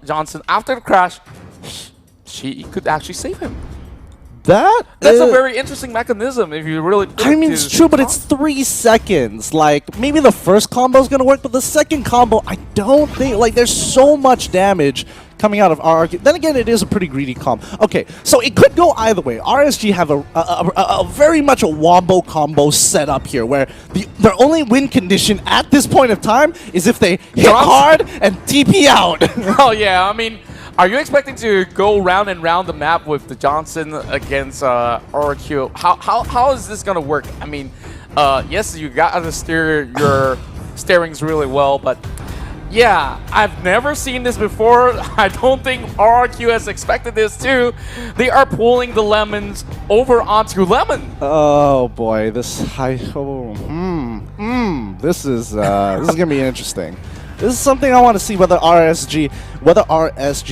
Johnson after the crash, she could actually save him. That's a very interesting mechanism if you really... I mean, it's true, but it's 3 seconds. Like, maybe the first combo is going to work, but the second combo, I don't think... Like, there's so much damage coming out of RRQ. Then again, it is a pretty greedy comp. Okay, so it could go either way. RSG have a very much a wombo combo set up here, where their only win condition at this point of time is if they hit hard and TP out. Oh, yeah, I mean... Are you expecting to go round and round the map with the Johnson against RRQ? How is this gonna work? I mean, yes, you got to steer your steerings really well, but yeah, I've never seen this before. I don't think RRQ has expected this too. They are pulling the lemons over onto lemon. Oh boy, this this is gonna be interesting. This is something I want to see whether RSG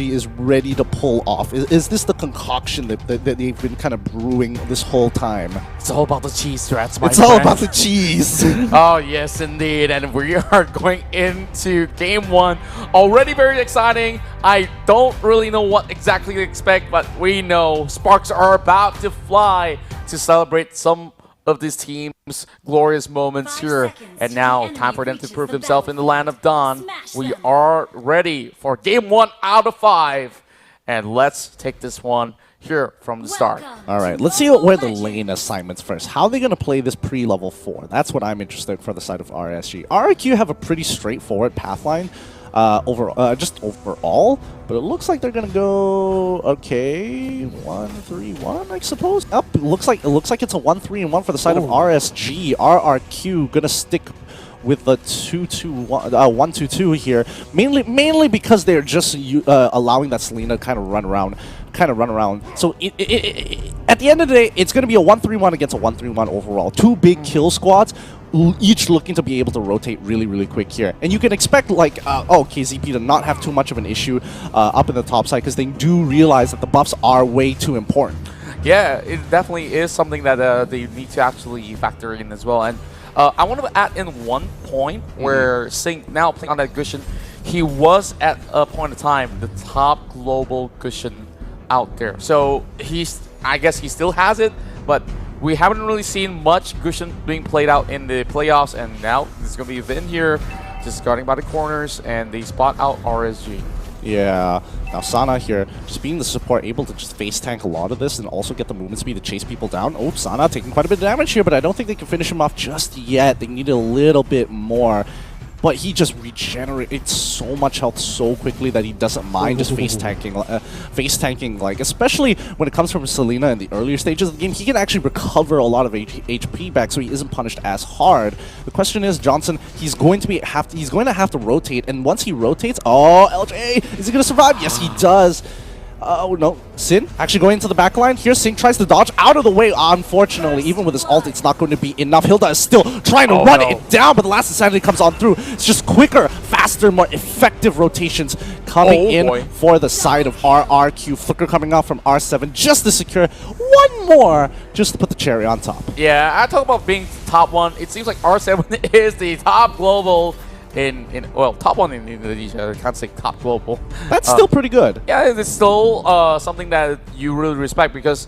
is ready to pull off. Is this the concoction that they've been kind of brewing this whole time? It's all about the cheese threats, my friend. It's all about the cheese. Oh, yes, indeed. And we are going into game 1. Already very exciting. I don't really know what exactly to expect, but we know sparks are about to fly to celebrate some of this team's glorious moments here. And now, time for them to prove themselves in the land of Dawn. We are ready for game 1 out of 5. And let's take this one here from the start. All right, let's see where the lane assignments first. How are they going to play this pre-level 4? That's what I'm interested in for the side of RSG. RRQ have a pretty straightforward pathline. Just overall, but it looks like they're gonna go 1-3-1, I suppose. It looks like it's a 1-3-1 for the side of RSG. RRQ gonna stick with the 1-2-2 here, mainly because they're just allowing that Selena kind of run around. So at the end of the day, it's going to be a 1-3-1 against a 1-3-1 overall. 2 big kill squads, each looking to be able to rotate really quick here. And you can expect, like, KZP to not have too much of an issue up in the top side, because they do realize that the buffs are way too important. Yeah, it definitely is something that they need to actually factor in as well. And I want to add in one point where Sync now playing on that Gushin, he was at a point in time the top global Gushin out there. So I guess he still has it, but we haven't really seen much Gushin being played out in the playoffs, and now there's going to be Vin here just guarding by the corners, and they spot out RSG. Yeah, now Sana here, just being the support, able to just face tank a lot of this and also get the movement speed to chase people down. Oh, Sana taking quite a bit of damage here, but I don't think they can finish him off just yet. They need a little bit more. But he just regenerates so much health so quickly that he doesn't mind just face tanking, like, especially when it comes from Selena in the earlier stages of the game. He can actually recover a lot of HP back, so he isn't punished as hard. The question is, Johnson, he's going to have to rotate, and once he rotates, LJ, is he going to survive? Yes, he does. Oh no, Sin actually going into the back line. Here Sin tries to dodge out of the way. Unfortunately, even with his ult, it's not going to be enough. Hilda is still trying to run it down, but the last insanity comes on through. It's just quicker, faster, more effective rotations coming in for the side of RRQ. Flicker coming out from R7 just to secure one more, just to put the cherry on top. Yeah, I talk about being top 1. It seems like R7 is the top global well, top 1 in Indonesia. I can't say top global. That's still pretty good. Yeah, it's still something that you really respect, because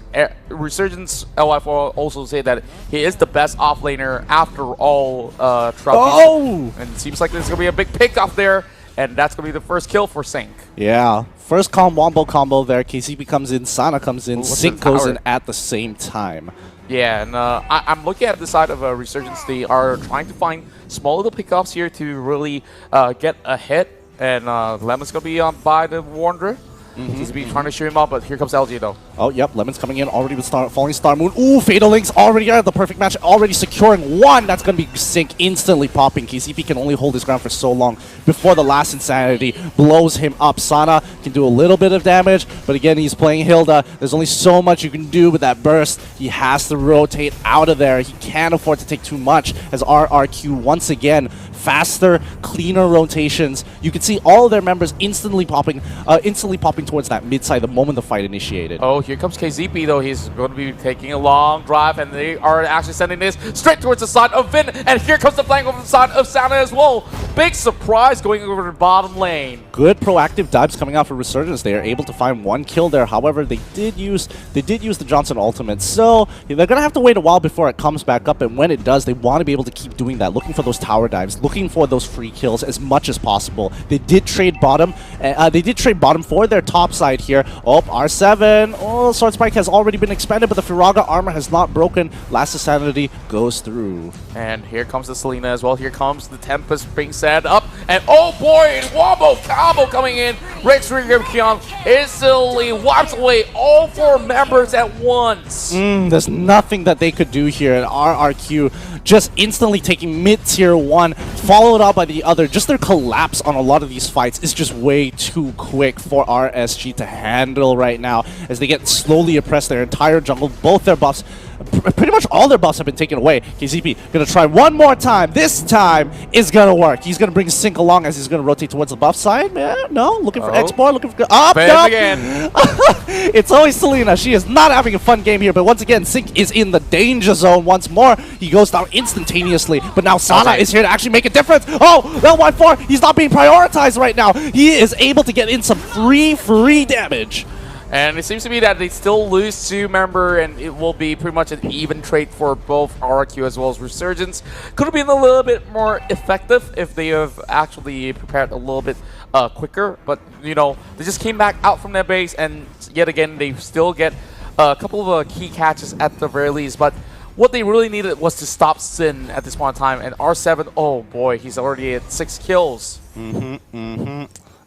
Resurgence LY4 also say that he is the best offlaner after all throughout and it seems like there's going to be a big pick up there, and that's going to be the first kill for Sync. Yeah, first wombo combo there. KCP comes in, Sana comes in, Sync goes in at the same time. Yeah, and I'm looking at the side of Resurgence. They are trying to find small little pickups here to really get ahead. And Lemon's going to be by the Wanderer. He's been trying to shoot him up, but here comes LG though. Oh, yep, Lemon's coming in already with Falling Star Moon. Ooh, Fatal Link's already out of the perfect match, already securing one. That's going to be Sync instantly popping. KCP can only hold his ground for so long before the last insanity blows him up. Sana can do a little bit of damage, but again, he's playing Hilda. There's only so much you can do with that burst. He has to rotate out of there. He can't afford to take too much, as RRQ once again, faster, cleaner rotations. You can see all of their members instantly popping towards that mid side the moment the fight initiated. Oh, here comes KZP though. He's going to be taking a long drive, and they are actually sending this straight towards the side of Vin. And here comes the flank over the side of Sana as well. big surprise going over the bottom lane. Good proactive dives coming out for Resurgence. They are able to find 1 kill there. However, they did use the Johnson ultimate, so they're gonna have to wait a while before it comes back up. And when it does, they want to be able to keep doing that, looking for those tower dives, looking for those free kills as much as possible. They did trade bottom. They did trade bottom for their top side here. Oh, R7. Oh, Sword Spike has already been expanded, but the Firaga armor has not broken. Last Sanity goes through. And here comes the Selena as well. Here comes the Tempest being set up. And oh boy, Wombo combo coming in. Rex Kion instantly wipes away all 4 members at once. There's nothing that they could do here. And RRQ just instantly taking mid-tier 1, followed up by the other. Just their collapse on a lot of these fights is just way too quick for RSG to handle right now as they get slowly oppressed their entire jungle. Both their buffs, pretty much all their buffs have been taken away. KZP gonna try one more time. This time is gonna work. He's gonna bring Sync along as he's gonna rotate towards the buff side. No, looking for export, looking for up. Again. It's always Selena. She is not having a fun game here, but once again, Sync is in the danger zone once more. He goes down instantaneously, but now Sana is here to actually make a difference. Oh, L14, he's not being prioritized right now. He is able to get in some free damage. And it seems to be that they still lose 2 member, and it will be pretty much an even trade for both RRQ as well as Resurgence. Could have been a little bit more effective if they have actually prepared a little bit quicker, but you know, they just came back out from their base, and yet again they still get a couple of key catches at the very least. But what they really needed was to stop Sin at this point in time, and R7, oh boy, he's already at 6 kills.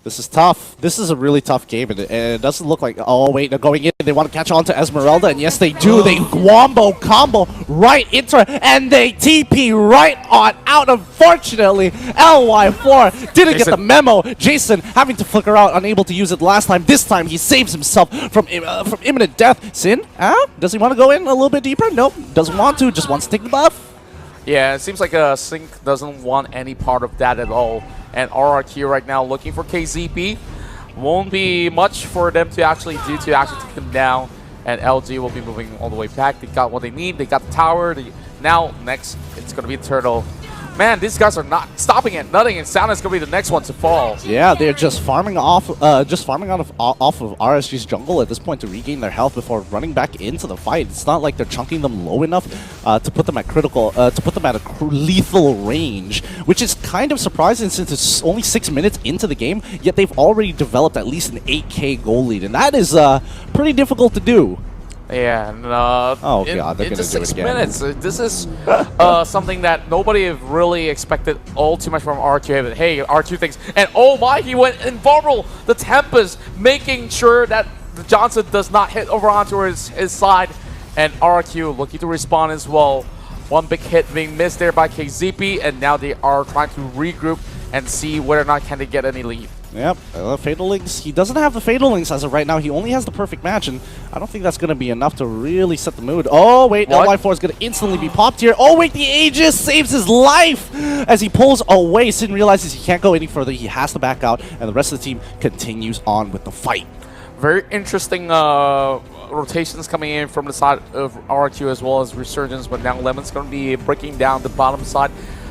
This is tough. This is a really tough game, and it doesn't look like... Oh, wait, they're going in. They want to catch on to Esmeralda, and yes, they do. They wombo combo right into it, and they TP right on out. Unfortunately, LY4 didn't get the memo. Jason having to flicker out, unable to use it last time. This time, he saves himself from imminent death. Sin, does he want to go in a little bit deeper? Nope, doesn't want to. Just wants to take the buff. Yeah, it seems like Sync doesn't want any part of that at all. And RRQ right now looking for KZP. Won't be much for them to actually do to actually take them down. And LG will be moving all the way back. They got what they need. They got the tower. Now, next, it's going to be Turtle. Man, these guys are not stopping at nothing, and Sound is going to be the next one to fall. Yeah, they're just farming off of RSG's jungle at this point to regain their health before running back into the fight. It's not like they're chunking them low enough to put them at a lethal range, which is kind of surprising since it's only 6 minutes into the game. Yet they've already developed at least an 8K goal lead, and that is pretty difficult to do. Yeah, and oh god, they're into gonna do it 6 again. minutes. This is something that nobody have really expected all too much from RQ. But hey, RQ thinks, and oh my, he went invulnerable. The Tempest making sure that the Johnson does not hit over onto his side, and RQ looking to respond as well. One big hit being missed there by KZP, and now they are trying to regroup and see whether or not can they get any lead. Yep, Fatal Links. He doesn't have the Fatal Links as of right now. He only has the perfect match, and I don't think that's going to be enough to really set the mood. Oh, wait, LY4 is going to instantly be popped here. Oh, wait, the Aegis saves his life as he pulls away. Sin realizes he can't go any further. He has to back out, and the rest of the team continues on with the fight. Very interesting rotations coming in from the side of RQ as well as Resurgence, but now Lemon's going to be breaking down the bottom side.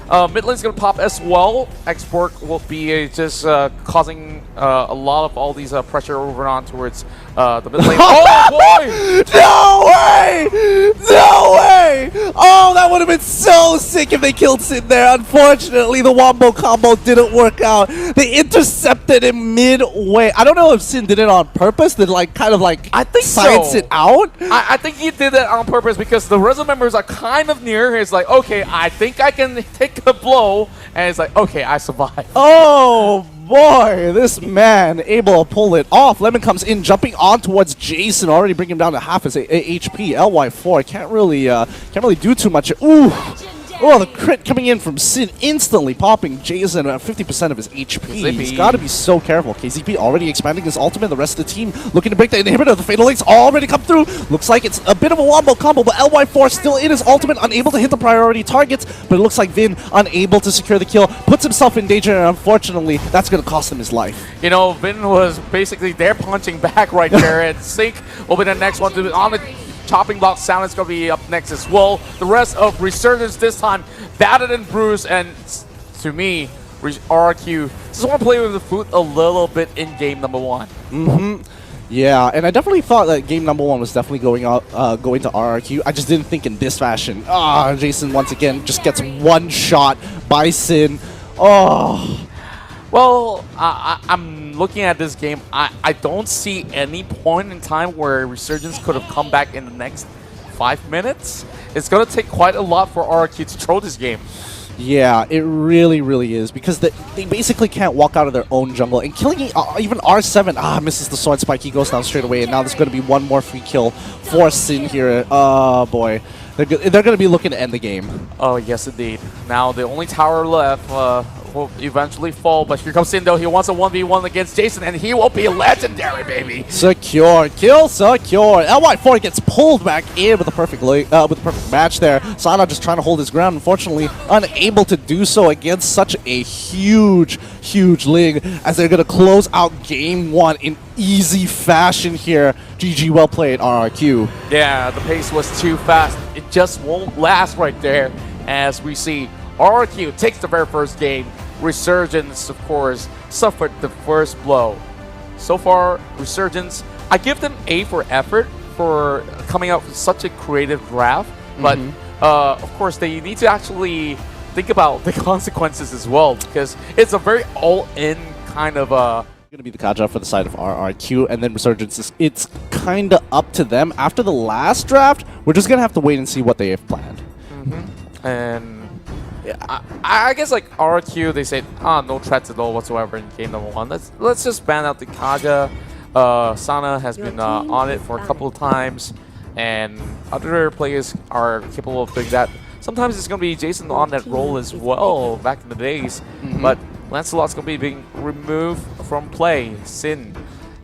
Mid lane's going to pop as well. Export will be just causing a lot of all these pressure over on towards the mid lane. Oh boy! No way! No way! Oh, that would have been so sick if they killed Sin there. Unfortunately, the wombo combo didn't work out. They intercepted him midway. I don't know if Sin did it on purpose. Did I think science so. It out? I think he did that on purpose because the Rezo members are kind of near. It's like, okay, I think I can take a blow, and it's like, okay, I survived. Oh boy, this man able to pull it off. Lemon comes in, jumping on towards Jason, already bringing him down to half his HP. LY4 can't really do too much. Ooh. Oh, the crit coming in from Sin, instantly popping Jason at 50% of his HP. He's got to be so careful. KZP already expanding his ultimate. The rest of the team looking to break the inhibitor. The Fatal Links already come through. Looks like it's a bit of a wombo combo, but LY4 still in his ultimate, unable to hit the priority targets. But it looks like Vin unable to secure the kill, puts himself in danger, and unfortunately, that's going to cost him his life. You know, Vin was basically there punching back right there, and Sync will be the next one to be on the chopping block. Sound is going to be up next as well. The rest of Resurgence this time battered and bruised, and to me, RRQ just want to play with the food a little bit in game number 1. Yeah, and I definitely thought that game number 1 was definitely going to RRQ. I just didn't think in this fashion. Jason once again just gets one shot by Sin. Well, I'm looking at this game. I don't see any point in time where Resurgence could have come back in the next 5 minutes. It's going to take quite a lot for RRQ to throw this game. Yeah, it really, really is, because they basically can't walk out of their own jungle. And killing even R7, misses the sword spike, he goes down straight away, and now there's going to be one more free kill for Sin here. Oh boy, they're going to be looking to end the game. Oh yes indeed. Now the only tower left will eventually fall, but here comes Sin though. He wants a 1v1 against Jason, and he will be legendary, baby. Secure, kill secure. LY4 gets pulled back in with a perfect match there. Sana just trying to hold his ground, unfortunately unable to do so against such a huge Ling, as they're going to close out game 1 in easy fashion here. GG, well played, RRQ. Yeah, the pace was too fast. It just won't last right there, as we see RRQ takes the very first game. Resurgence, of course, suffered the first blow. So far, Resurgence, I give them A for effort for coming out with such a creative draft, but of course they need to actually think about the consequences as well, because it's a very all-in kind of Going to be the Kaja for the side of RRQ, and then Resurgence, it's kind of up to them. After the last draft, we're just going to have to wait and see what they have planned. And I guess like RRQ, they said, no threats at all whatsoever in game number 1. Let's just ban out the Kaja. Sana has been on it for a couple of times, and other players are capable of doing that. Sometimes it's going to be Jason on that role as well back in the days, but Lancelot's going to be being removed from play. Sin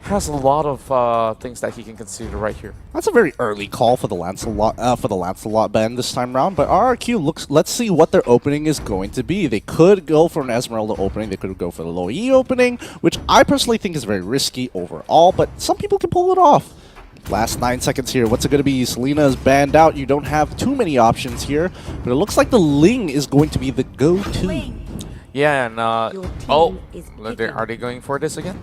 has a lot of things that he can consider right here. That's a very early call for the Lancelot ban this time around, but RRQ looks. Let's see what their opening is going to be. They could go for an Esmeralda opening. They could go for the Loyi opening, which I personally think is very risky overall, but some people can pull it off. Last 9 seconds here. What's it going to be? Selena is banned out. You don't have too many options here, but it looks like the Ling is going to be the go-to. Yeah, and are they going for this again?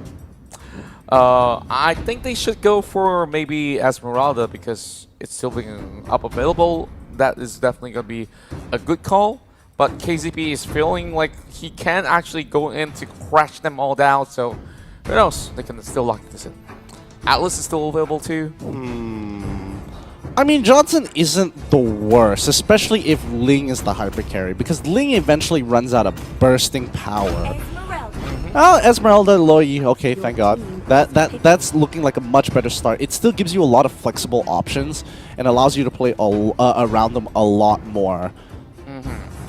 I think they should go for maybe Esmeralda, because it's still being up available. That is definitely going to be a good call. But KZP is feeling like he can actually go in to crash them all down. So who knows? They can still lock this in. Atlas is still available too. I mean, Johnson isn't the worst, especially if Ling is the hyper carry, because Ling eventually runs out of bursting power. Esmeralda, Loyi, okay, thank God. That's looking like a much better start. It still gives you a lot of flexible options and allows you to play around them a lot more.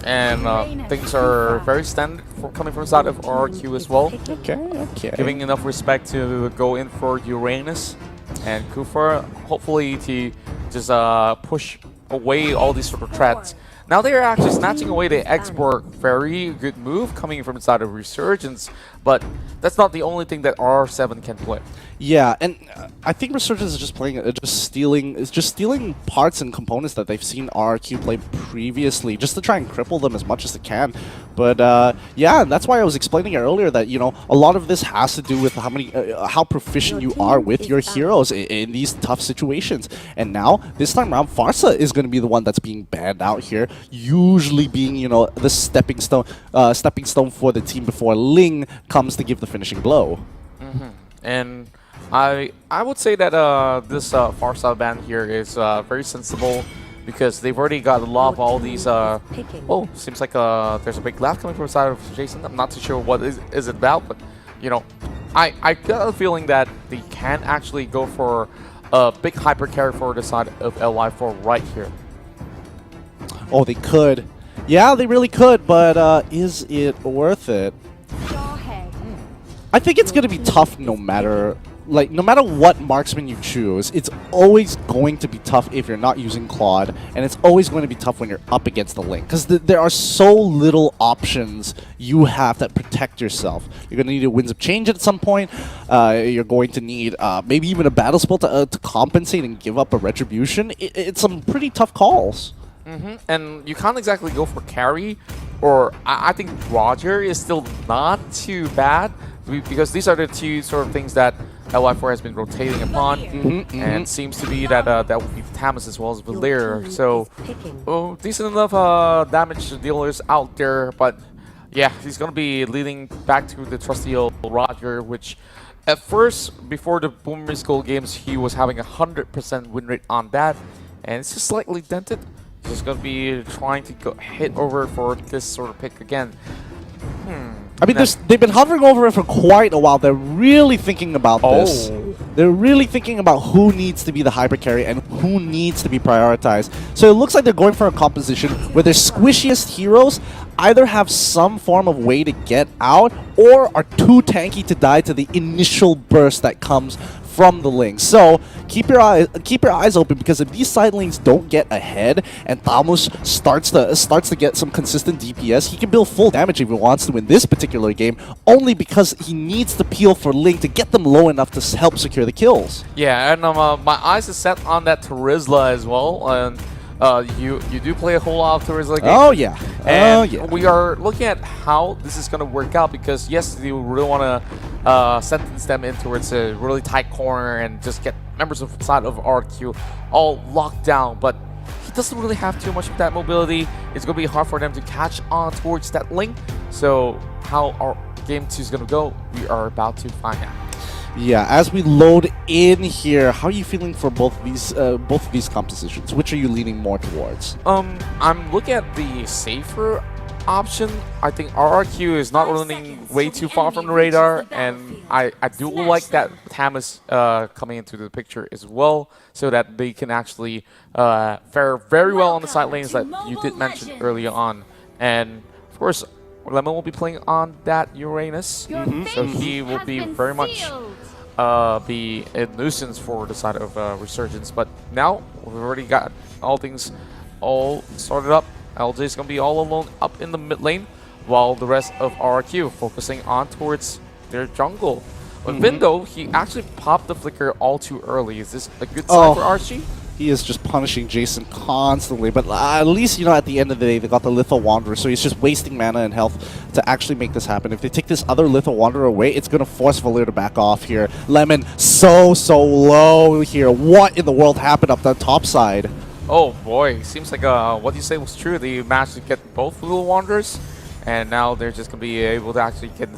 And things are very standard coming from the side of RRQ as well. Okay. Giving enough respect to go in for Uranus and Kufa, hopefully to just push away all these sort of threats. Now they are actually snatching away the export. Very good move coming from the side of Resurgence, but that's not the only thing that R7 can play. Yeah, and I think Resurgence is just playing, just stealing parts and components that they've seen RRQ play previously, just to try and cripple them as much as they can. But yeah, and that's why I was explaining earlier that, you know, a lot of this has to do with how proficient you are with your heroes in these tough situations. And now this time around, Farsa is going to be the one that's being banned out here, usually being, you know, the stepping stone for the team before Ling comes to give the finishing blow. And I would say that this Farsa ban here is very sensible, because they've already got a lot of all these. Oh, seems like there's a big laugh coming from the side of Jason. I'm not too sure what is it about, but you know, I got a feeling that they can actually go for a big hyper carry for the side of LY4 right here. Oh, they could. Yeah, they really could, but is it worth it? I think it's going to be tough no matter what marksman you choose. It's always going to be tough if you're not using Claude, and it's always going to be tough when you're up against the Link, because there are so little options you have that protect yourself. You're going to need a Winds of Change at some point. You're going to need maybe even a battle spell to compensate and give up a Retribution. It's some pretty tough calls. And you can't exactly go for carry or I think Roger is still not too bad, because these are the two sort of things that LY4 has been rotating upon, and seems to be that that would be Tamas as well as Valir. So, decent enough damage dealers out there, but yeah, he's going to be leading back to the trusty old Roger, which at first, before the Burmese Gold games, he was having 100% win rate on that, and it's just slightly dented. He's going to be trying to hit over for this sort of pick again. I mean, they've been hovering over it for quite a while. They're really thinking about this. They're really thinking about who needs to be the hyper carry and who needs to be prioritized. So it looks like they're going for a composition where their squishiest heroes either have some form of way to get out or are too tanky to die to the initial burst that comes from the link. So keep your eyes open, because if these side lanes don't get ahead and Thamos starts to get some consistent DPS, he can build full damage if he wants to in this particular game, only because he needs to peel for Link to get them low enough to help secure the kills. Yeah, and my eyes are set on that Terizla as well, and you do play a whole lot of Terizla games. Oh yeah, and we are looking at how this is going to work out, because yes, you really want to sentence them in towards a really tight corner and just get members of the side of RRQ all locked down, but he doesn't really have too much of that mobility. It's going to be hard for them to catch on towards that link. So how our game 2 is going to go, we are about to find out. Yeah, as we load in here, how are you feeling for both of these compositions? Which are you leaning more towards? I'm looking at the safer option. I think RRQ is not running way too far from the radar, and I do like that Tamas coming into the picture as well, so that they can actually fare very well on the side lanes that you did mention earlier on. And of course, Lemon will be playing on that Uranus, so he will be very much be a nuisance for the side of Resurgence. But now we've already got all things all sorted up. LJ is going to be all alone up in the mid lane, while the rest of RRQ focusing on towards their jungle. But Vindo, he actually popped the flicker all too early. Is this a good sign for Archie? He is just punishing Jason constantly, but at least, you know, at the end of the day, they got the Litho Wanderer, so he's just wasting mana and health to actually make this happen. If they take this other Litho Wanderer away, it's going to force Valir to back off here. Lemon so low here. What in the world happened up the top side? Oh boy, seems like what you say was true. They managed to get both Little Wanderers, and now they're just going to be able to actually get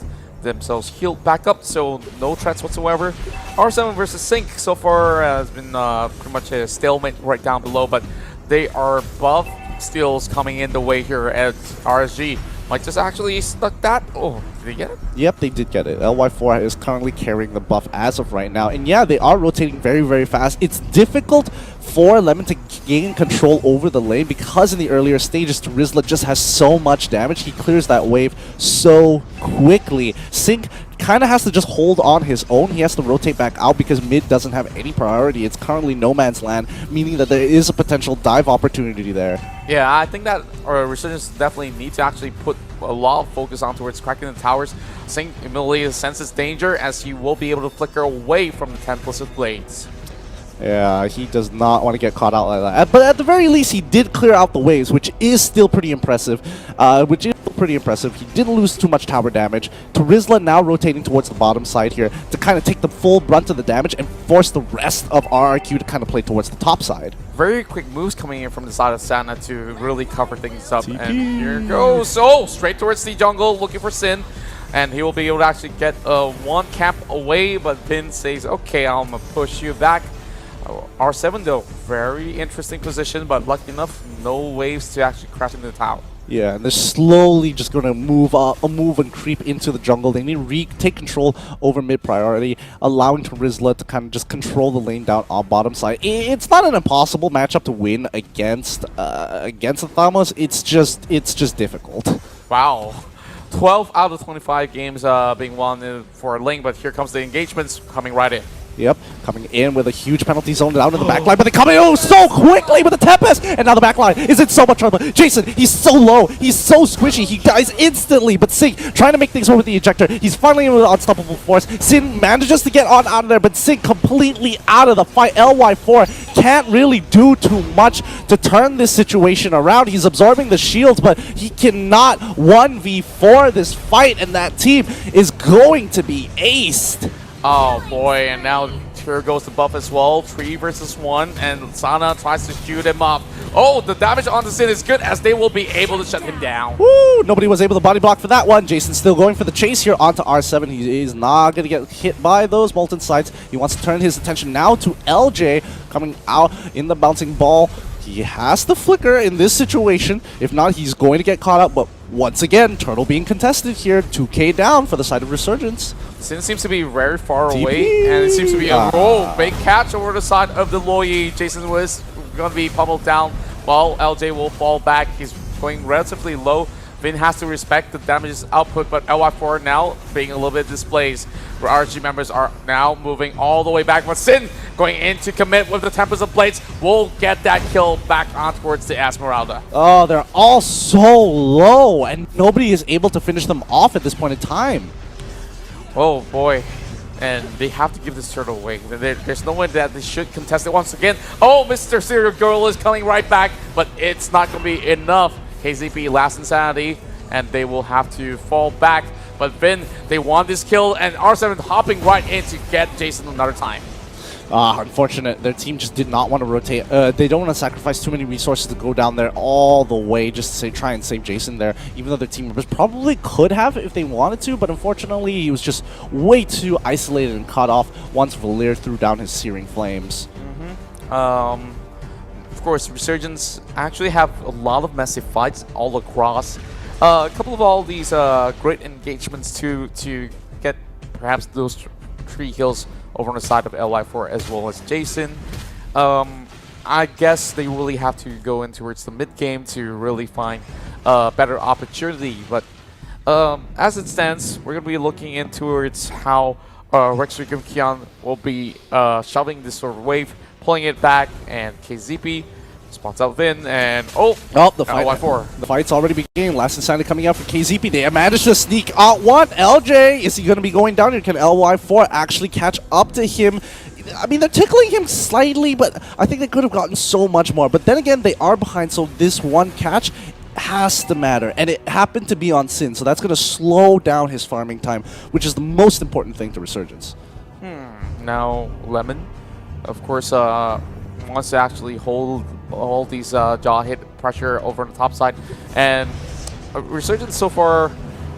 themselves healed back up, so no threats whatsoever. R7 versus Sync so far has been pretty much a stalemate right down below, but they are buff steals coming in the way here at RSG. Might just actually stuck that. Oh, did they get it? Yep, they did get it. LY4 is currently carrying the buff as of right now. And yeah, they are rotating very fast. It's difficult for Lemon to gain control over the lane because in the earlier stages, Terizla just has so much damage. He clears that wave so quickly. Sync kind of has to just hold on his own. He has to rotate back out because mid doesn't have any priority. It's currently no man's land, meaning that there is a potential dive opportunity there. Yeah, I think that Resurgence definitely need to actually put a lot of focus on towards cracking the towers. Sync immediately senses danger, as he will be able to flicker away from the 10 plus of blades. Yeah, he does not want to get caught out like that. But at the very least, he did clear out the waves, which is still pretty impressive. He didn't lose too much tower damage. Terizla now rotating towards the bottom side here to kind of take the full brunt of the damage and force the rest of RRQ to kind of play towards the top side. Very quick moves coming in from the side of Sana to really cover things up. TP. And here goes. Oh, straight towards the jungle, looking for Sin. And he will be able to actually get one camp away, but Pin says, okay, I'm going to push you back. R7 though, very interesting position, but lucky enough, no waves to actually crash into the tower. Yeah, and they're slowly just going to move and creep into the jungle. They need to take control over mid priority, allowing Terizla to kind of just control the lane down on bottom side. It's not an impossible matchup to win against the Thamos. It's just difficult. Wow. 12 out of 25 games being won for a lane, but here comes the engagements coming right in. Yep, coming in with a huge penalty zone down in the backline, but they come in so quickly with the Tempest, and now the backline is in so much trouble. Jason, he's so low, he's so squishy, he dies instantly, but Sink trying to make things work with the ejector. He's finally in with unstoppable force. Sin manages to get on out of there, but Sink completely out of the fight. LY4 can't really do too much to turn this situation around. He's absorbing the shields, but he cannot 1v4 this fight, and that team is going to be aced. Oh boy, and now here goes the buff as well. 3 versus 1, and Sana tries to shoot him up. Oh, the damage on the Sin is good as they will be able to shut him down. Woo! Nobody was able to body block for that one. Jason's still going for the chase here onto R7. He is not going to get hit by those molten sights. He wants to turn his attention now to LJ coming out in the bouncing ball. He has to flicker in this situation. If not, he's going to get caught up. But once again, Turtle being contested here. 2K down for the side of Resurgence. Sin seems to be very far away, and it seems to be a big catch over the side of the Loyi. Jason was going to be pummeled down while LJ will fall back. He's going relatively low. Vin has to respect the damages output, but LY4 now being a little bit displaced. RG members are now moving all the way back, but Sin going in to commit with the Tempest of Blades will get that kill back on towards the Esmeralda. Oh, they're all so low, and nobody is able to finish them off at this point in time. Oh boy, and they have to give this turtle away. There's no way that they should contest it once again. Oh, Mr. Serial Girl is coming right back, but it's not going to be enough. KZP last insanity, and they will have to fall back. But Vin, they want this kill, and R7 hopping right in to get Jason another time. Unfortunate. Their team just did not want to rotate. They don't want to sacrifice too many resources to go down there all the way just to try and save Jason there, even though their team members probably could have if they wanted to, but unfortunately he was just way too isolated and cut off once Valir threw down his searing flames. Of course, Resurgence actually have a lot of massive fights all across. A couple of all these great engagements to get perhaps those 3 kills over on the side of LY4 as well as Jason. I guess they really have to go in towards the mid game to really find a better opportunity. But as it stands, we're going to be looking in towards how Resurgence Kian will be shoving this sort of wave, pulling it back, and KZP spots out Vin, and the fight's already beginning. Last Insanity coming out for KZP. They managed to sneak out one. LJ, is he going to be going down here? Can LY4 actually catch up to him? I mean, they're tickling him slightly, but I think they could have gotten so much more. But then again, they are behind, so this one catch has to matter, and it happened to be on Sin, so that's going to slow down his farming time, which is the most important thing to Resurgence. Now, Lemon, of course, wants to actually hold all these jaw hit pressure over on the top side, and Resurgence so far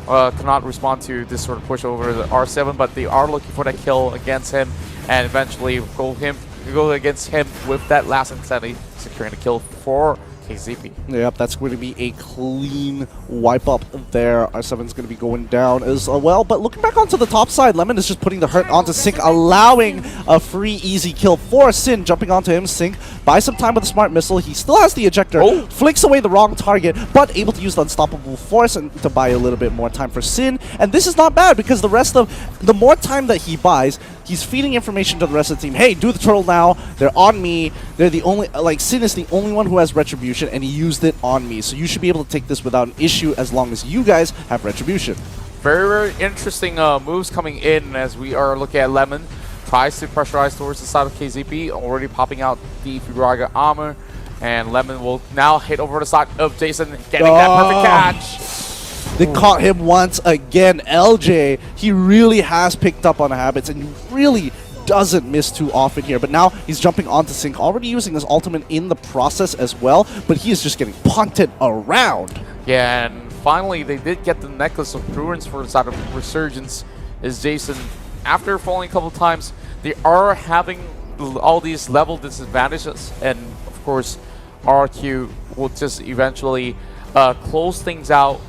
cannot respond to this sort of push over the R7, but they are looking for that kill against him, and eventually go against him with that last insanity, securing the kill for KZP. Yep, that's going to be a clean wipe up there. R7's going to be going down as well. But looking back onto the top side, Lemon is just putting the hurt onto Sink, allowing a free, easy kill for Sin. Jumping onto him, Sink buys some time with a smart missile. He still has the ejector, flicks away the wrong target, but able to use the unstoppable force and to buy a little bit more time for Sin. And this is not bad because the more time that he buys, he's feeding information to the rest of the team. Hey, do the turtle now. They're on me. They're the only, Sin is the only one who has retribution, and he used it on me. So you should be able to take this without an issue as long as you guys have retribution. Very, very interesting moves coming in as we are looking at Lemon. Tries to pressurize towards the side of KZP, already popping out the Firaga armor. And Lemon will now hit over the side of Jason, getting that perfect catch. They caught him once again. LJ, he really has picked up on the habits and really doesn't miss too often here. But now he's jumping onto Sink, already using his ultimate in the process as well. But he is just getting punted around. Yeah, and finally they did get the Necklace of Ruins for the side of Resurgence. Is Jason, after falling a couple times, they are having all these level disadvantages. And of course, RRQ will just eventually close things out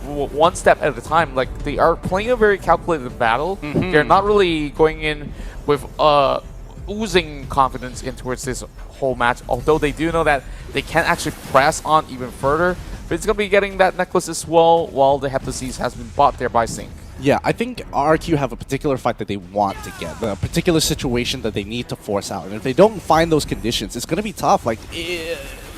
one step at a time. Like, they are playing a very calculated battle. They're not really going in with oozing confidence in towards this whole match, although they do know that they can actually press on even further. But it's going to be getting that necklace as well, while the Heptasis has been bought there by Sink. Yeah, I think RRQ have a particular fight that they want to get, a particular situation that they need to force out. And if they don't find those conditions, it's going to be tough. Like,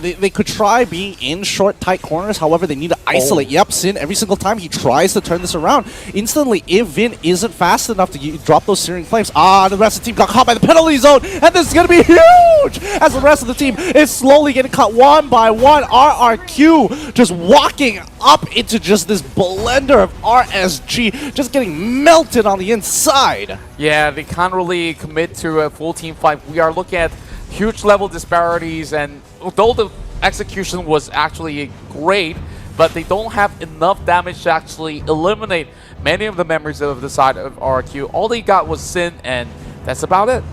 they could try being in short, tight corners. However, they need to isolate. Yep, Sin, every single time he tries to turn this around, instantly, if Vin isn't fast enough to drop those searing flames, the rest of the team got caught by the penalty zone, and this is going to be huge as the rest of the team is slowly getting cut one by one. RRQ just walking up into just this blender of RSG, just getting melted on the inside. Yeah, they can't really commit to a full team fight. We are looking at huge level disparities, and although the execution was actually great, but they don't have enough damage to actually eliminate many of the members of the side of RRQ. All they got was Sin, and that's about it.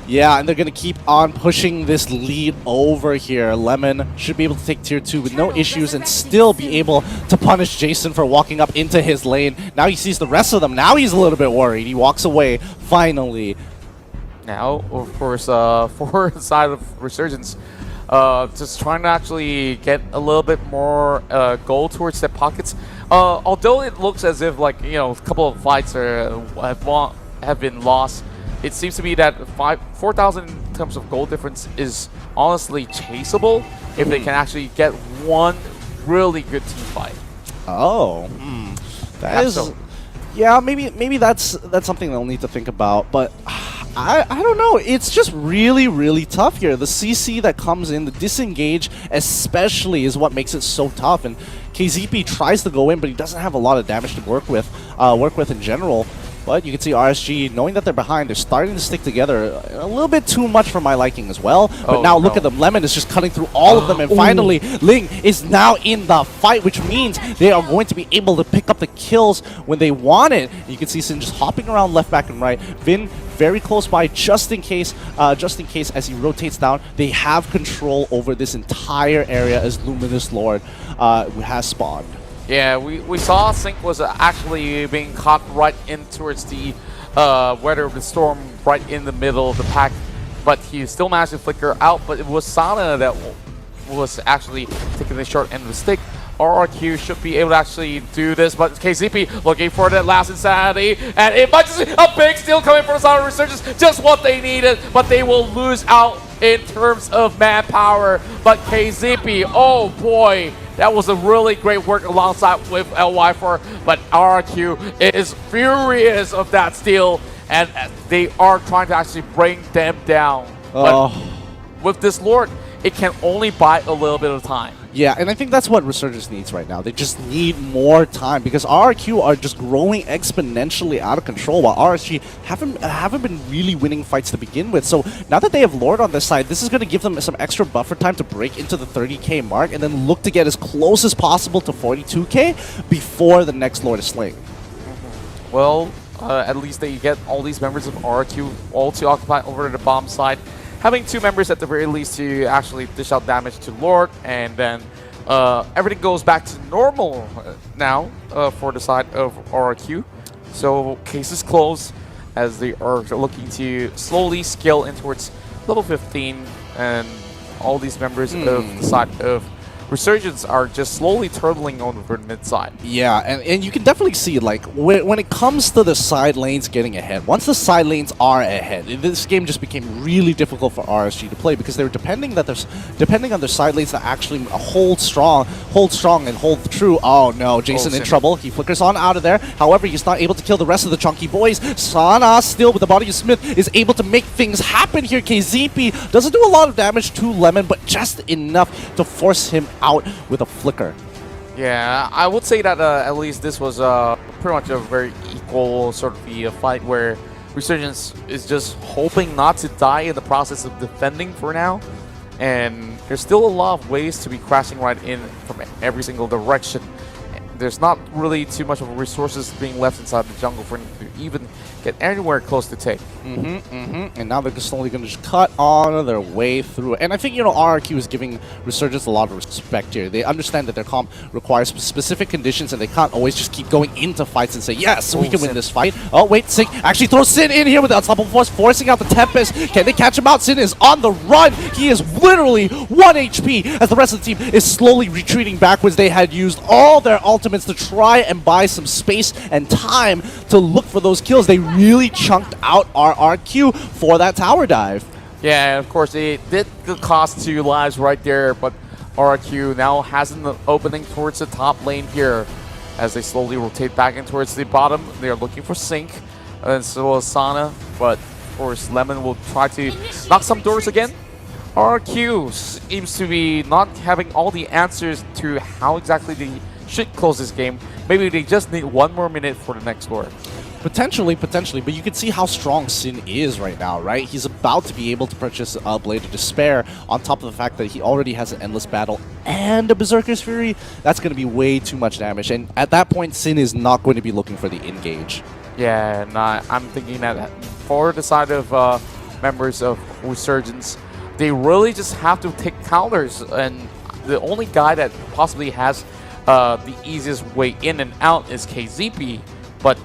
Yeah, and they're going to keep on pushing this lead over here. Lemon should be able to take tier 2 with no issues and still be able to punish Jason for walking up into his lane. Now he sees the rest of them. Now he's a little bit worried. He walks away, finally. Now, of course, for the side of Resurgence, just trying to actually get a little bit more goal towards their pockets. Although it looks as if, like, you know, a couple of fights have been lost, it seems to be that 4,000 in terms of goal difference is honestly chaseable if they can actually get one really good team fight. Oh, that is, yeah, maybe that's something they'll need to think about, but I don't know. It's just really, really tough here. The CC that comes in, the disengage especially, is what makes it so tough. And KZP tries to go in, but he doesn't have a lot of damage to work with in general. But you can see RSG, knowing that they're behind, they're starting to stick together a little bit too much for my liking as well. But now look at them. Lemon is just cutting through all of them. And finally, Ling is now in the fight, which means they are going to be able to pick up the kills when they want it. You can see Sin just hopping around left, back, and right. Vin very close by, just in case as he rotates down. They have control over this entire area as Luminous Lord has spawned. Yeah, we saw Sync was actually being caught right in towards the weather of the storm, right in the middle of the pack, but he still managed to flicker out. But it was Sana that was actually taking the short end of the stick. RRQ should be able to actually do this, but KZP looking for that last insanity, and it might just be a big steal coming from Siren Resurgence, just what they needed, but they will lose out in terms of manpower. But KZP, oh boy, that was a really great work alongside with LY4, but RRQ is furious of that steal, and they are trying to actually bring them down. But with this Lord, it can only buy a little bit of time. Yeah, and I think that's what Resurgence needs right now. They just need more time because RRQ are just growing exponentially out of control while RSG haven't been really winning fights to begin with. So now that they have Lord on their side, this is going to give them some extra buffer time to break into the 30k mark and then look to get as close as possible to 42k before the next Lord is slain. Well, at least they get all these members of RRQ all to occupy over the bomb side. Having two members at the very least to actually dish out damage to Lord, and then everything goes back to normal now for the side of RRQ. So case is closed as they are looking to slowly scale in towards level 15, and all these members of the side of Resurgence are just slowly turtling over the mid side. Yeah, and you can definitely see, like, when it comes to the side lanes getting ahead, once the side lanes are ahead, this game just became really difficult for RSG to play because they were depending on their side lanes to actually hold strong and hold true. Oh no, Jason in trouble. He flickers on out of there. However, he's not able to kill the rest of the chunky boys. Sana, still with the body of Smith, is able to make things happen here. KZP doesn't do a lot of damage to Lemon, but just enough to force him out with a flicker. Yeah, I would say that at least this was pretty much a very equal sort of a fight where Resurgence is just hoping not to die in the process of defending for now. And there's still a lot of ways to be crashing right in from every single direction. There's not really too much of resources being left inside the jungle for them to even get anywhere close to take. And now they're just only going to just cut on their way through. And I think, you know, RRQ is giving Resurgence a lot of respect here. They understand that their comp requires specific conditions and they can't always just keep going into fights and say, yes, we can win this fight. Oh, wait, Sync actually throws Sin in here with the Unstoppable Force, forcing out the Tempest. Can they catch him out? Sin is on the run. He is literally 1 HP as the rest of the team is slowly retreating backwards. They had used all their ultimate ultimates to try and buy some space and time to look for those kills. They really chunked out RRQ for that tower dive. Yeah, of course, it did cost 2 lives right there, but RRQ now has an opening towards the top lane here as they slowly rotate back in towards the bottom. They're looking for Sync, and so is Sana, but of course Lemon will try to knock some doors again. RRQ seems to be not having all the answers to how exactly they should close this game. Maybe they just need 1 more minute for the next score. Potentially, but you can see how strong Sin is right now, right? He's about to be able to purchase a Blade of Despair on top of the fact that he already has an Endless Battle and a Berserker's Fury. That's going to be way too much damage, and at that point, Sin is not going to be looking for the engage. Yeah, and I'm thinking that for the side of members of Resurgence, they really just have to take counters, and the only guy that possibly has the easiest way in and out is KZP, but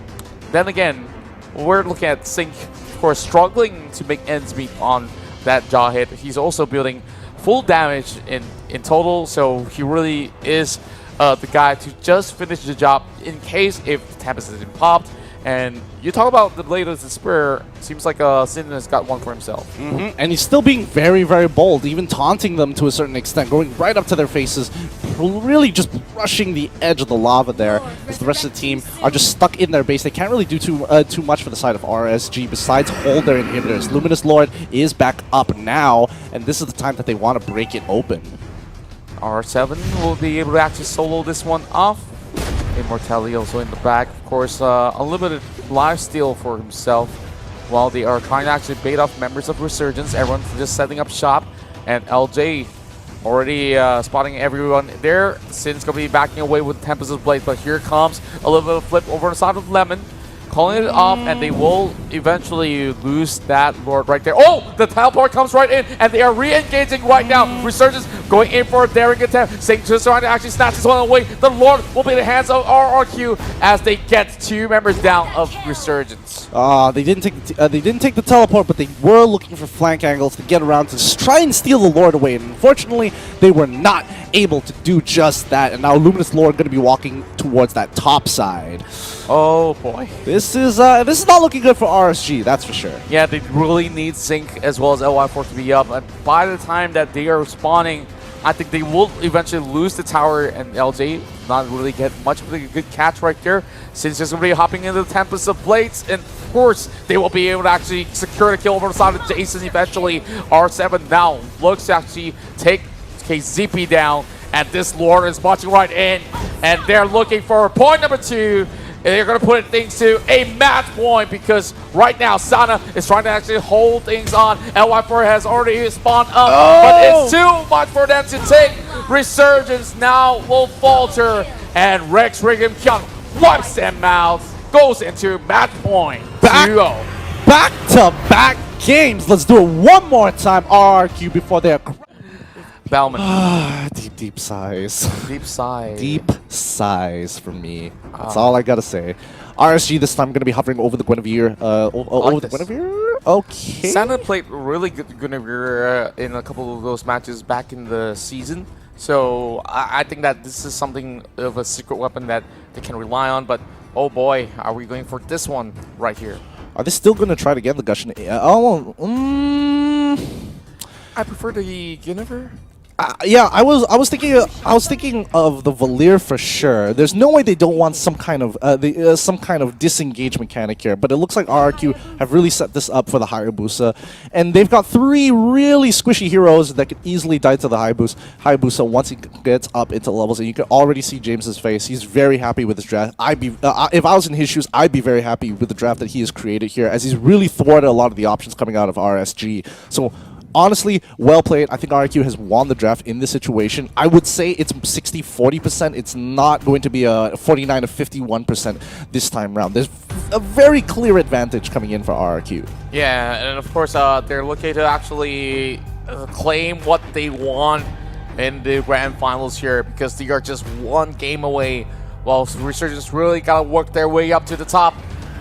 then again, we're looking at Sync, of course, struggling to make ends meet on that jaw hit. He's also building full damage in total, so he really is the guy to just finish the job in case if Tempest isn't popped. And you talk about the Blade of Despair, seems like Sin has got one for himself. And he's still being very, very bold, even taunting them to a certain extent, going right up to their faces, really just brushing the edge of the lava there, as the rest of the team are just stuck in their base. They can't really do too much for the side of RSG besides hold their inhibitors. Luminous Lord is back up now, and this is the time that they want to break it open. R7 will be able to actually solo this one off. Immortality also in the back, of course, unlimited lifesteal for himself, while they are trying to actually bait off members of Resurgence. Everyone's just setting up shop, and LJ already spotting everyone there. Sin's gonna be backing away with Tempest's Blade, but here comes a little bit of flip over the side of Lemon, calling it off, and they will eventually lose that Lord right there. Oh, the teleport comes right in, and they are re-engaging right now. Resurgence going in for a daring attempt. Saint just trying to actually snatch this one away. The Lord will be in the hands of RRQ as they get 2 members down of Resurgence. They didn't take the teleport, but they were looking for flank angles to get around to try and steal the Lord away. And unfortunately, they were not able to do just that. And now Luminous Lord going to be walking towards that top side. Oh boy, this is not looking good for RSG, that's for sure. Yeah, they really need Sync as well as LY4 to be up. And by the time that they are spawning, I think they will eventually lose the tower, and LJ not really get much of a good catch right there. Since just going to be hopping into the Tempest of Blades, and of course, they will be able to actually secure the kill over the side of Jason eventually. R7 now looks to actually take KZP down, and this Lord is marching right in, and they're looking for point number 2. And they're going to put things to a match point because right now Sana is trying to actually hold things on. LY4 has already spawned up, but it's too much for them to take. Resurgence now will falter, and Rex Riggum Kyung wipes them out, goes into match point 2-0. Back-to-back games. Let's do it one more time, RRQ, before they're... Bellman. Deep sighs. Deep sigh. Deep sighs from me. That's all I gotta say. RSG this time going to be hovering over the Guinevere. Over the Guinevere? Okay. Sana played really good Guinevere in a couple of those matches back in the season. So I think that this is something of a secret weapon that they can rely on. But oh boy, are we going for this one right here? Are they still going to try to get the Gushing? I prefer the Guinevere. Yeah, I was thinking of the Valir for sure. There's no way they don't want some kind of disengage mechanic here, but it looks like RRQ have really set this up for the Hayabusa, and they've got 3 really squishy heroes that could easily die to the Hayabusa once he gets up into levels, and you can already see James's face. He's very happy with his draft. If I was in his shoes, I'd be very happy with the draft that he has created here, as he's really thwarted a lot of the options coming out of RSG. So honestly, well played. I think RRQ has won the draft in this situation. I would say it's 60-40%. It's not going to be a 49 to 51% this time around. There's a very clear advantage coming in for RRQ. Yeah, and of course, they're looking to actually claim what they want in the grand finals here, because they are just 1 game away, while Resurgence really got to work their way up to the top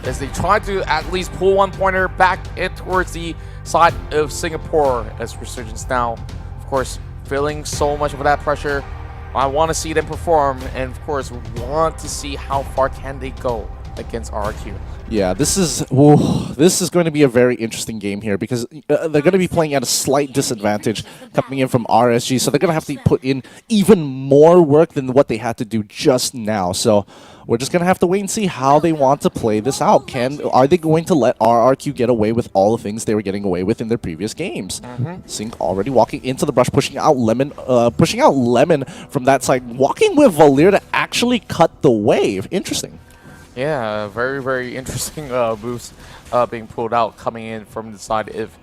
as they try to at least pull 1 pointer back in towards the side of Singapore, as Resurgence now, of course, feeling so much of that pressure. I want to see them perform, and of course, want to see how far can they go against RRQ. Yeah, this is going to be a very interesting game here because they're going to be playing at a slight disadvantage coming in from RSG, so they're going to have to put in even more work than what they had to do just now. So we're just going to have to wait and see how they want to play this out. Are they going to let RRQ get away with all the things they were getting away with in their previous games? Sync already walking into the brush, pushing out Lemon from that side, walking with Valir to actually cut the wave. Interesting. Yeah, very, very interesting moves being pulled out coming in from the side of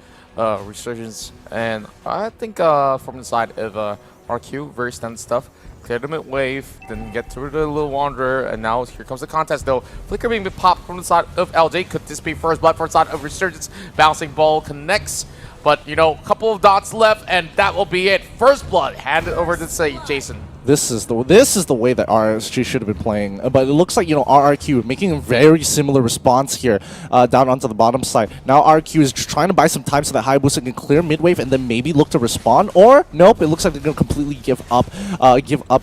Resurgence. And I think from the side of RQ, very standard stuff. Clear the mid wave, then get through the little Wanderer, and now here comes the contest though. Flicker being popped from the side of LJ. Could this be first blood from the side of Resurgence? Bouncing ball connects, but you know, a couple of dots left, and that will be it. First blood handed over to say Jason. This is the way that RSG should have been playing, but it looks like, you know, RRQ making a very similar response here down onto the bottom side. Now RRQ is trying to buy some time so that Hayabusa can clear mid wave and then maybe look to respond, or nope, it looks like they're going to completely give up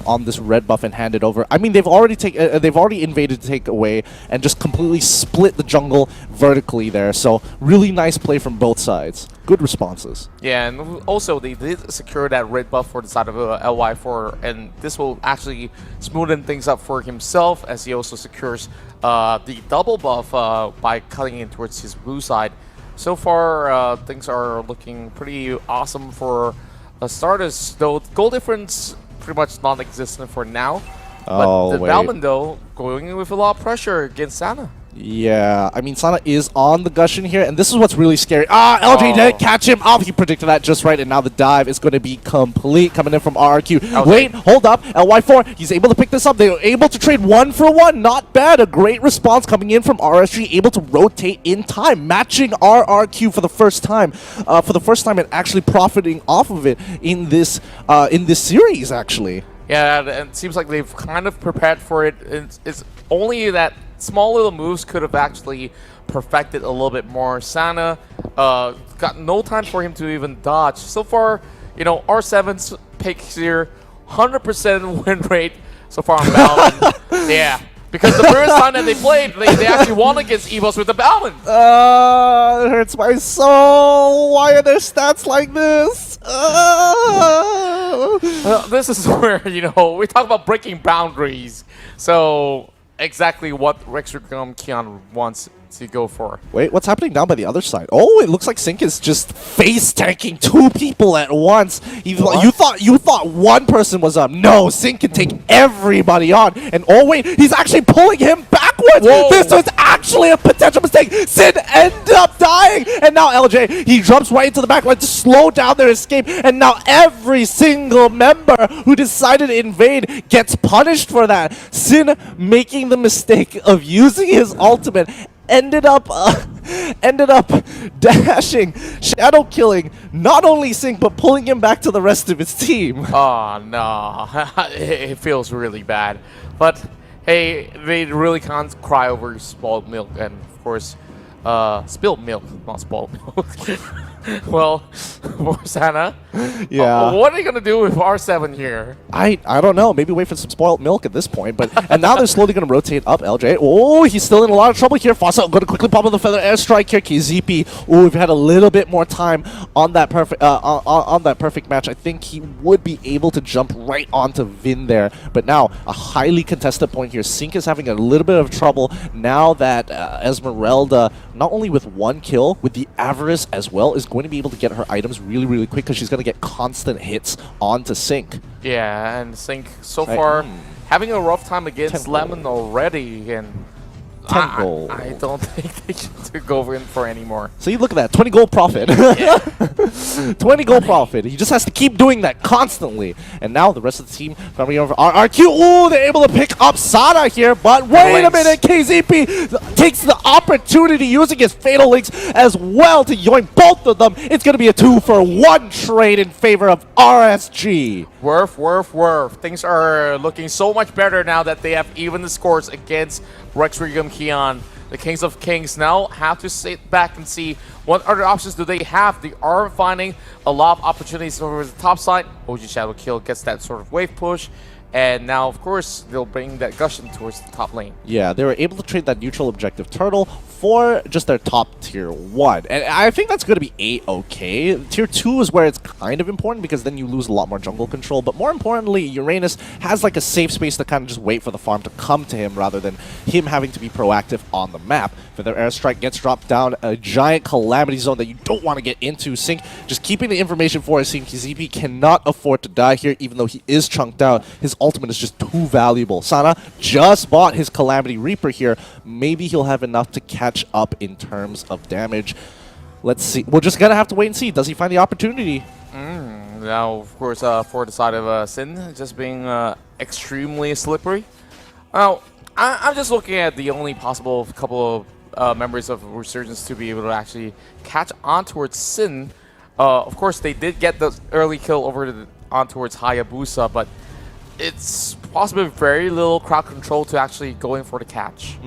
on this red buff and hand it over. I mean, they've already invaded to take away and just completely split the jungle vertically there. So really nice play from both sides. Good responses. Yeah, and also they did secure that red buff for the side of LY4, and this will actually smoothen things up for himself as he also secures the double buff by cutting in towards his blue side. So far, things are looking pretty awesome for starters, though goal difference pretty much non-existent for now. But the Valman, though, going in with a lot of pressure against Sana. Yeah, I mean, Sana is on the Gushing here, and this is what's really scary. LJ did catch him off. He predicted that just right, and now the dive is going to be complete coming in from RRQ. LJ. Wait, hold up. LY4, he's able to pick this up. They were able to trade 1-for-1. Not bad. A great response coming in from RSG, able to rotate in time, matching RRQ for the first time. And actually profiting off of it in this series, actually. Yeah, and it seems like they've kind of prepared for it. It's only that small little moves could have actually perfected a little bit more. Sana got no time for him to even dodge. So far, you know, R7's pick here, 100% win rate so far on Balin. Yeah, because the first time that they played, they actually won against EVOS with the Balin. It hurts my soul. Why are their stats like this? This is where, you know, we talk about breaking boundaries. So exactly what Resurgence Kian wants to go for. Wait, what's happening down by the other side? Oh, it looks like Sync is just face tanking two people at once. You thought one person was up. No, Sync can take everybody on. And oh wait, he's actually pulling him backwards. Whoa. This was actually a potential mistake. Sin ended up dying, and now LJ, he jumps right into the back line to slow down their escape. And now every single member who decided to invade gets punished for that. Sin making the mistake of using his ultimate ended up dashing, shadow killing not only Sync but pulling him back to the rest of his team. Oh no, it feels really bad. But hey, they really can't cry over spoiled milk, and of course, spilled milk, not spoiled milk. Well, for Sana, yeah. What are you gonna do with R7 here? I don't know. Maybe wait for some spoiled milk at this point. But and now they're slowly gonna rotate up LJ. Oh, he's still in a lot of trouble here. Fossa gonna quickly pop on the feather airstrike here. KZP. Oh, we've had a little bit more time on that perfect on that perfect match. I think he would be able to jump right onto Vin there. But now a highly contested point here. Sync is having a little bit of trouble now that Esmeralda, not only with one kill, with the Avarice as well, is going to be able to get her items really, really quick because she's going to get constant hits onto Sync. Yeah, and Sync so far having a rough time against Lemon already, and I don't think they should go in for anymore. So you look at that, 20 gold profit. 20 gold profit. He just has to keep doing that constantly. And now the rest of the team coming over. RRQ, ooh, they're able to pick up Sada here, but wait a minute, KZP takes the opportunity using his Fatal Links as well to yoink both of them. It's going to be a 2-for-1 trade in favor of RSG. Worth. Things are looking so much better now that they have even the scores against Resurgence Kian. The Kings of Kings now have to sit back and see what other options do they have. They are finding a lot of opportunities over the top side. OG Shadow Kill gets that sort of wave push. And now, of course, they'll bring that Gusion towards the top lane. Yeah, they were able to trade that neutral objective turtle for just their top tier 1. And I think that's going to be A-okay. Tier 2 is where it's kind of important because then you lose a lot more jungle control. But more importantly, Uranus has like a safe space to kind of just wait for the farm to come to him rather than him having to be proactive on the map. For their airstrike gets dropped down, a giant calamity zone that you don't want to get into. Sync just keeping the information for his team. KZP cannot afford to die here even though he is chunked out. His ultimate is just too valuable. Sana just bought his Calamity Reaper here. Maybe he'll have enough to catch up in terms of damage. Let's see. We're just gonna have to wait and see. Does he find the opportunity? Now, of course, for the side of Sin, just being extremely slippery. Now, I'm just looking at the only possible couple of members of Resurgence to be able to actually catch on towards Sin. Of course, they did get the early kill on towards Hayabusa, but it's possibly very little crowd control to actually go in for the catch.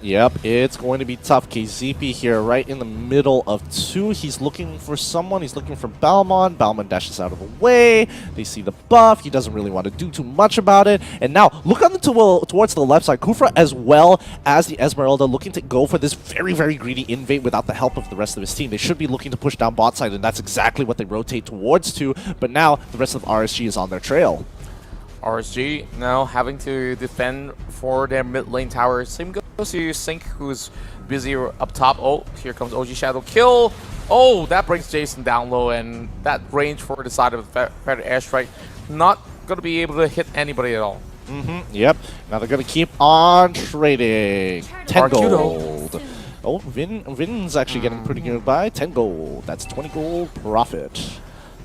Yep, it's going to be tough. KZP here right in the middle of 2. He's looking for someone. He's looking for Balmon. Balmon dashes out of the way. They see the buff. He doesn't really want to do too much about it. And now, look on towards the left side. Kufra as well as the Esmeralda looking to go for this very, very greedy invade without the help of the rest of his team. They should be looking to push down bot side, and that's exactly what they rotate towards to. But now, the rest of RSG is on their trail. RSG now having to defend for their mid lane tower. Same goes to Sync, who's busy up top. Oh, here comes OG Shadow kill. Oh, that brings Jason down low, and that range for the side of the Predator Airstrike not going to be able to hit anybody at all. Yep. Now they're going to keep on trading. 10 gold. Oh, Vin's actually getting pretty good by 10 gold. That's 20 gold profit.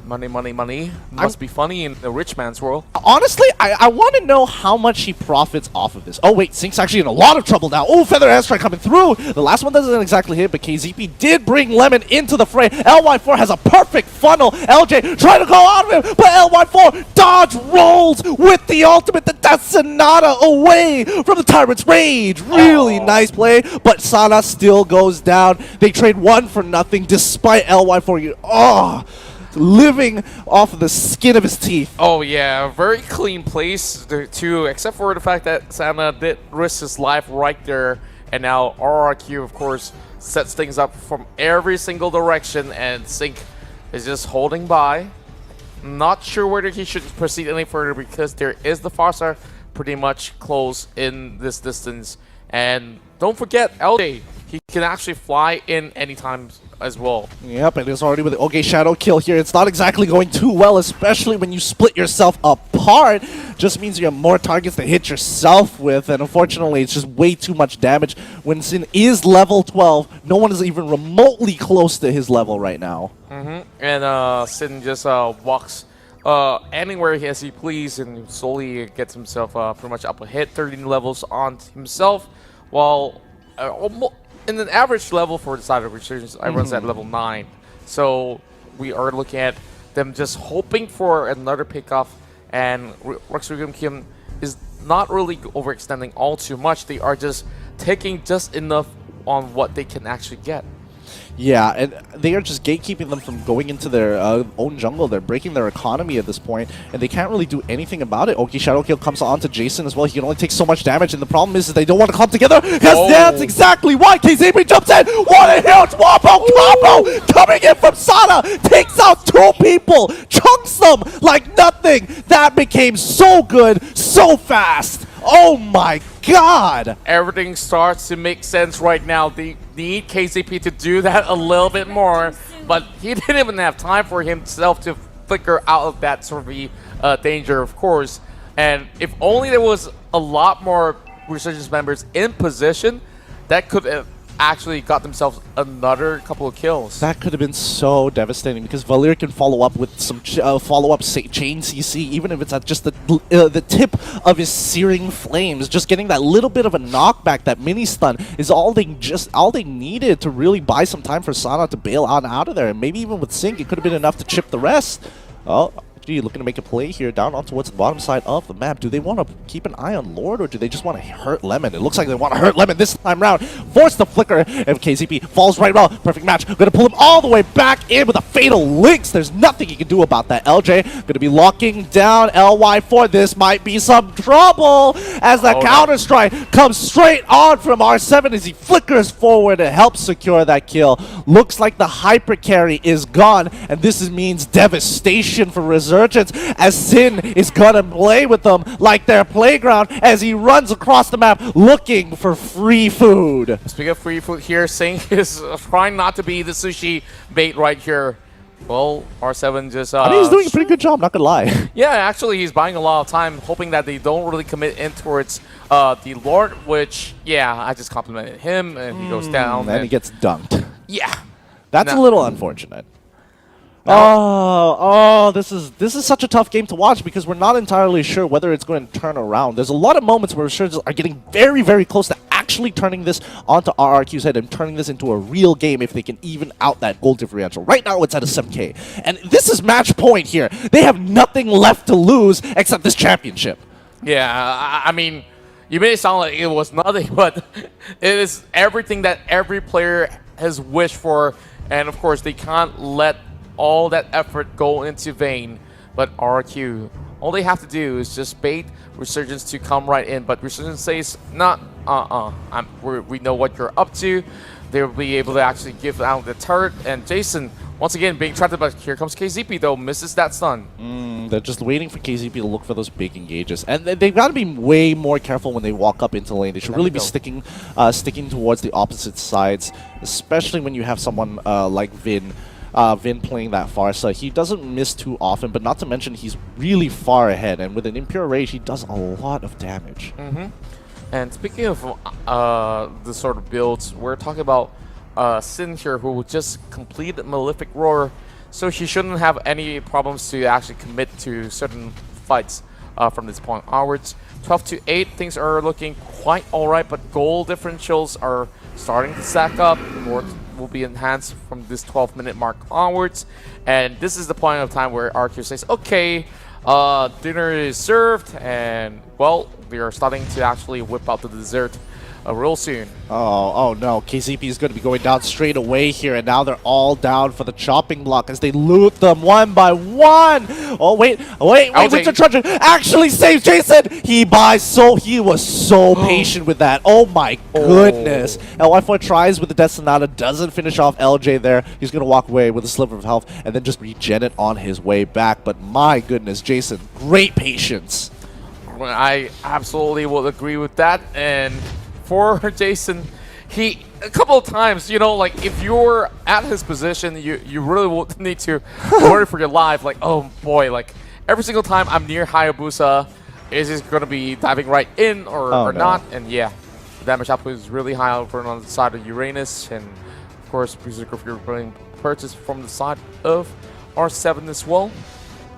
Money, money, money. Must be funny in the rich man's world. Honestly, I want to know how much he profits off of this. Oh, wait, Sync's actually in a lot of trouble now. Oh, Feather Airstrike coming through. The last one doesn't exactly hit, but KZP did bring Lemon into the fray. LY4 has a perfect funnel. LJ trying to go out of him, but LY4 dodge rolls with the ultimate. That's Sonata away from the Tyrant's rage. Really nice play, but Sana still goes down. They trade 1 for nothing despite LY4. Living off of the skin of his teeth. Oh yeah, very clean place too, except for the fact that Sana did risk his life right there, and now RRQ of course sets things up from every single direction, and Sync is just holding by. Not sure whether he should proceed any further because there is the Farsa pretty much close in this distance, and don't forget LJ, he can actually fly in anytime as well. Yep, and it's already with the OK Shadow kill here. It's not exactly going too well, especially when you split yourself apart. Just means you have more targets to hit yourself with, and unfortunately, it's just way too much damage. When Sin is level 12, no one is even remotely close to his level right now. And Sin just walks anywhere as he please and slowly gets himself pretty much up a hit, 13 levels on himself, while in an average level for the side of Resurgence, I runs at level 9. So we are looking at them just hoping for another pickoff, and Resurgence Kim is not really overextending all too much. They are just taking just enough on what they can actually get. Yeah, and they are just gatekeeping them from going into their own jungle. They're breaking their economy at this point, and they can't really do anything about it. Oki Shadow Kill comes on to Jason as well. He can only take so much damage, and the problem is that they don't want to come together, because that's exactly why KZP jumps in. What a huge wombo combo coming in from Sana. Takes out 2 people, chunks them like nothing. That became so good, so fast. Oh my god! Everything starts to make sense right now. They need KZP to do that a little bit more, but he didn't even have time for himself to flicker out of that sort of danger, of course. And if only there was a lot more Resurgence members in position, that could have actually got themselves another couple of kills. That could have been so devastating, because Valir can follow up with some follow-up chain CC, even if it's at just the tip of his searing flames. Just getting that little bit of a knockback, that mini stun, is all they needed to really buy some time for Sana to bail out of there. And maybe even with Sync, it could have been enough to chip the rest. Oh, G looking to make a play here down on towards the bottom side of the map. Do they want to keep an eye on Lord, or do they just want to hurt Lemon? It looks like they want to hurt Lemon this time round. Force the flicker, and KZP falls right well. Perfect match. Going to pull him all the way back in with a fatal links. There's nothing he can do about that. LJ going to be locking down LY4. This might be some trouble as that counter strike comes straight on from R7 as he flickers forward to help secure that kill. Looks like the hyper carry is gone, and this means devastation for Resurgence as Sin is gonna play with them like their playground as he runs across the map looking for free food. Speaking of free food here, Sing is trying not to be the sushi bait right here. Well, R7 just... I mean, he's doing a pretty good job, not gonna lie. Yeah, actually, he's buying a lot of time, hoping that they don't really commit in towards the Lord, which, yeah, I just complimented him, and he goes down. And he gets dunked. Yeah. That's a little unfortunate. Oh, this is such a tough game to watch because we're not entirely sure whether it's going to turn around. There's a lot of moments where Resurgence are getting very, very close to actually turning this onto RRQ's head and turning this into a real game if they can even out that goal differential. Right now it's at a 7K. And this is match point here. They have nothing left to lose except this championship. Yeah, I mean, you may sound like it was nothing, but it is everything that every player has wished for. And of course, they can't let all that effort go into vain. But RRQ, all they have to do is just bait Resurgence to come right in. But Resurgence says, nah, we know what you're up to. They'll be able to actually give out the turret. And Jason, once again, being trapped, but here comes KZP though, misses that stun. They're just waiting for KZP to look for those big engages. And they've got to be way more careful when they walk up into lane. They should really be sticking towards the opposite sides, especially when you have someone like Vin playing that Farsa. He doesn't miss too often, but not to mention he's really far ahead. And with an Impure Rage, he does a lot of damage. And speaking of the sort of builds, we're talking about Sin here, who just completed Malefic Roar, so she shouldn't have any problems to actually commit to certain fights from this point onwards. 12-8, things are looking quite alright, but goal differentials are starting to stack up. More will be enhanced from this 12-minute mark onwards, and this is the point of time where RQ says, okay, dinner is served, and well, we are starting to actually whip out the dessert real soon. Oh no, KZP is going to be going down straight away here, and now they're all down for the chopping block as they loot them one by one. Oh wait, Winter Trudger actually saves Jason. He was so patient with that. Oh my goodness. LY4 tries with the Death Sonata, doesn't finish off LJ there. He's going to walk away with a sliver of health and then just regen it on his way back. But my goodness, Jason, great patience. I absolutely will agree with that. And for Jason, a couple of times, you know, like if you're at his position, you really won't need to worry for your life. Like, oh boy, like every single time I'm near Hayabusa, is he going to be diving right in or not? And yeah, the damage output is really high over on the side of Uranus, and of course, Berserker being purchased from the side of R7 as well.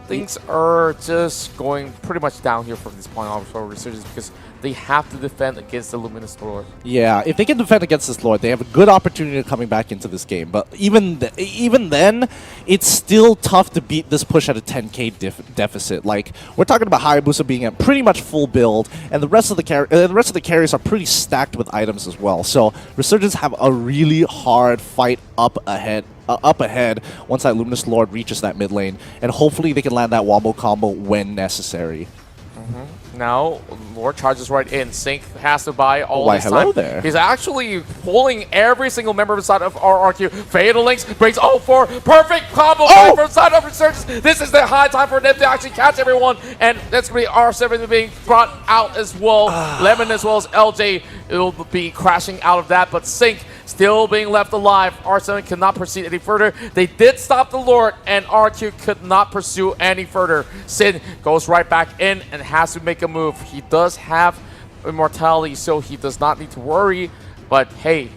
Things are just going pretty much down here from this point on for Resurgence because they have to defend against the Luminous Lord. Yeah, if they can defend against this Lord, they have a good opportunity of coming back into this game. But even then, it's still tough to beat this push at a 10k deficit. Like, we're talking about Hayabusa being at pretty much full build, and the rest of the carriers are pretty stacked with items as well. So Resurgence have a really hard fight up ahead once that Luminous Lord reaches that mid lane, and hopefully they can land that wombo combo when necessary. Now, Lord charges right in. Sync has to buy all this time. There. He's actually pulling every single member of the side of RRQ. Fatal Links brings all four. Perfect combo from the side of Resurgence. This is the high time for them to actually catch everyone. And that's going to be R7 being brought out as well. Lemon as well as LJ will be crashing out of that. But Sync still being left alive. R7 cannot proceed any further. They did stop the Lord, and RQ could not pursue any further. Sin goes right back in and has to make a move. He does have immortality, so he does not need to worry. But hey,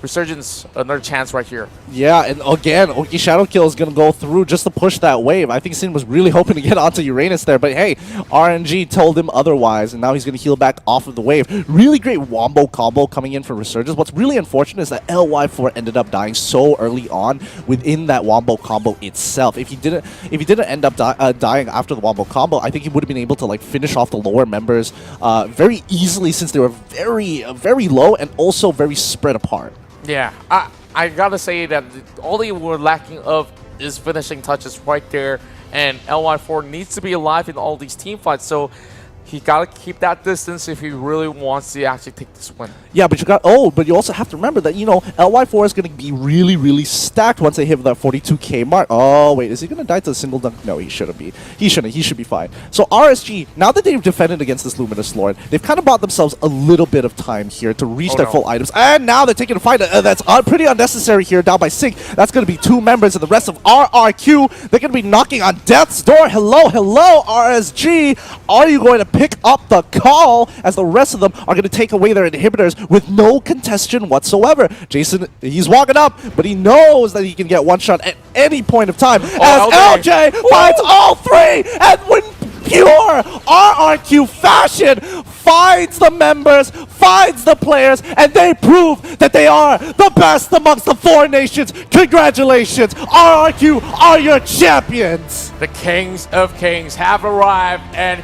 Resurgence, another chance right here. Yeah, and again, Oki Shadow Kill is going to go through just to push that wave. I think Sin was really hoping to get onto Uranus there, but hey, RNG told him otherwise, and now he's going to heal back off of the wave. Really great wombo combo coming in for Resurgence. What's really unfortunate is that LY4 ended up dying so early on within that wombo combo itself. If he didn't end up dying after the wombo combo, I think he would have been able to like finish off the lower members very easily, since they were very low and also very spread apart. Yeah, I gotta say that all they were lacking of is finishing touches right there, and LY4 needs to be alive in all these team fights, so he gotta keep that distance if he really wants to actually take this win. Yeah, but but you also have to remember that, you know, LY4 is going to be really stacked once they hit that 42k mark. Oh, wait, is he going to die to a single dunk? No, he shouldn't be. He shouldn't. He should be fine. So RSG, now that they've defended against this Luminous Lord, they've kind of bought themselves a little bit of time here to reach their full items. And now they're taking a fight that's pretty unnecessary here, down by Sync. That's going to be 2 members, and the rest of RRQ, they're going to be knocking on death's door. Hello, RSG. Are you going to pick up the call, as the rest of them are going to take away their inhibitors with no contestation whatsoever? Jason, he's walking up, but he knows that he can get one shot at any point of time, as LJ finds all 3, and when pure RRQ fashion finds the members, finds the players, and they prove that they are the best amongst the 4 nations. Congratulations, RRQ are your champions! The Kings of Kings have arrived, and